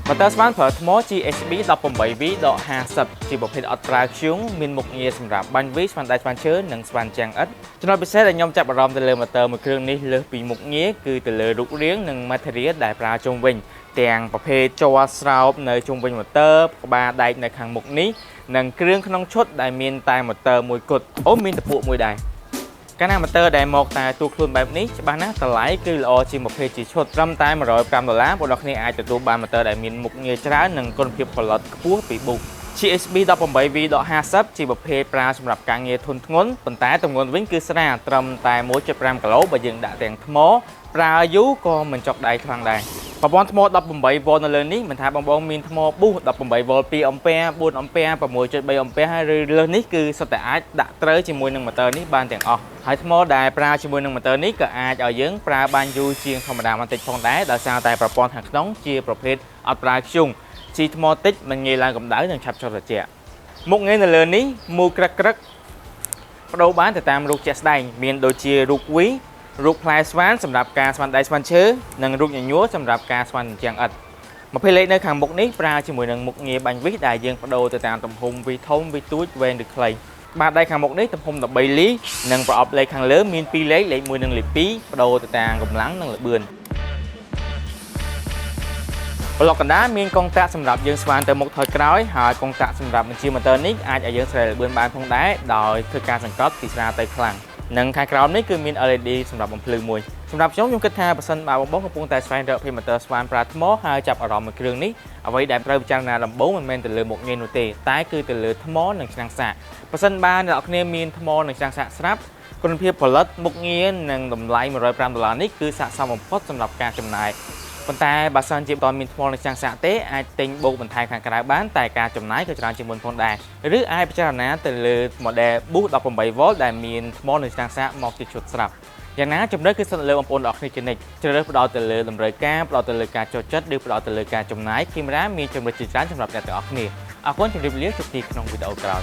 mà tơ span phở mó GSB 18V ដក 50 ជាប្រភេទអត់ប្រើធ្យូងមានមុខងារសម្រាប់បាញ់វីស្វាន់ដៃស្វាន់ឈើនិងស្វាន់ចាំងឥដ្ឋចំណុចពិសេសដែលខ្ញុំចាប់អារម្មណ៍ទៅលើម៉ូទ័រមួយគ្រឿងនេះលើសពីមុខងារគឺទៅលើរូបរាងនិង material ដែលប្រើជុំវិញទាំងប្រភេទជ័រស្រោបនៅជុំវិញម៉ូទ័រក្បាលដែកនៅខាងមុខនេះនិងគ្រឿងក្នុងឈុតដែលមានតែម៉ូទ័រមួយគត់អូមានតពួកមួយដែរកាលណាម៉ូទ័រដែលមកតែទូខ្លួនបែបនេះច្បាស់ណាស់តម្លៃគឺល្អជាងប្រភេទជាឈុតត្រឹមតែ$105បងប្អូនគ្នាអាចទទួលបានម៉ូទ័រដែលមានមុខងារច្រើននិងគុណភាពផលិតខ្ពស់ពី Book GSB 18V ដក 50 ជាប្រភេទប្រើសម្រាប់ការងារធុនធ្ងន់ប៉ុន្តែទម្ងន់វិញគឺស្រាលត្រឹមតែ 1.5 គីឡូបើយើងដាក់ទាំងថ្មប្រើយូរក៏មិនចុកដៃខ្លាំងដែរប្រព័ន្ធថ្ម 18V នៅលើនេះមិនថាបងប្អូនមានថ្ម boost 18V 2 A 4 A 6.3 A ហើយឬលើសនេះគឺសុទ្ធតែអាចដាក់ត្រូវជាមួយនឹងម៉ូទ័រនេះបានទាំងអស់ហើយថ្មដែលប្រើជាមួយនឹងម៉ូទ័រនេះក៏អាចឲ្យយើងប្រើបានយូរជាងធម្មតាបន្តិចផងដែរដោយសារតែប្រព័ន្ធខាងក្នុងជាប្រភេទអត់ប្រើធ្យូងជីថ្មតិចមិនងាយឡើងកម្ដៅនិងឆាប់ចុះត្រជាក់មុខងារនៅលើនេះមូលក្រឹកបដូរបានទៅតាមរូបជាក់ស្ដែងមានដូចជារូបវីរូបផ្លែស្វានសម្រាប់ការស្វាន់ដៃស្វាន់ឈើនិងរូបញញួរសម្រាប់ការស្វាន់ជាងឥដ្ឋ20លេខនៅខាងមុខនេះប្រើជាមួយនឹងមុខងារបាញ់វីដែលយើងបដូរទៅតាមទំហំវីធំវីទូចវែងឬខ្លីបាតដៃខាងមុខនេះទំហំ13លីនិងប្រអប់លេខខាងលើមាន2លេខលេខ1និងលេខ2បដូរទៅតាមកម្លាំងនិងល្បឿនប្លុកកណ្ដាលមានកុងតាក់សម្រាប់យើងស្វានទៅមុខថយក្រោយហើយកុងតាក់សម្រាប់បញ្ជាម៉ូទ័រនេះអាចឲ្យយើងស្រែល្បឿនបានផងដែរដោយធ្វើការសង្កត់ពីស្រាលទៅខ្លាំងនិងខាងក្រោមនេះគឺមាន LED សម្រាប់បំភ្លឺមួយសម្រាប់ខ្ញុំគិតថាបើសិនបើបងប្អូនកំពុងតែស្វែងរកម៉ូទ័រស្វានប្រើថ្មហើយចាប់អារម្មណ៍មួយគ្រឿងនេះអ្វីដែលត្រូវពិចារណាដំបូងមិនមែនទៅលើមុខងារនោះទេតែគឺទៅលើថ្មនិងឆ្នាំងសាកបើសិនបើអ្នកនរគ្នាមានថ្មនិងឆ្នាំងសាកស្រាប់គុណភាពផលិតមុខងារនិងតម្លៃ$105នេះគឺស័ក្តិសមបំផុតសម្រាប់ការចំណាយប៉ុន្តែបើសិនជាមិនទាន់មានថ្មនិងឆ្នាំងសាកទេអាចទិញបូកបន្ថែមខាងក្រៅបានតែការចំណាយក៏ច្រើនជាងមុនផងដែរឬអាចពិចារណាទៅលើ model Boost 18V ដែលមានថ្មនិងឆ្នាំងសាកមកជាឈុតស្រាប់យ៉ាងណាជំរឿនគឺសិនលើបងប្អូនទាំងអស់គ្នាជានិច្ចជ្រើសរើសផ្ដោតទៅលើតម្រូវការផ្ដោតទៅលើការចូលចិត្តឬផ្ដោតទៅលើការចំណាយកាមេរ៉ាមានជម្រើសជាច្រើនសម្រាប់អ្នកទាំងអស់គ្នាអរគុណជម្រាបលាជួបគ្នាក្នុងវីដេអូក្រោយ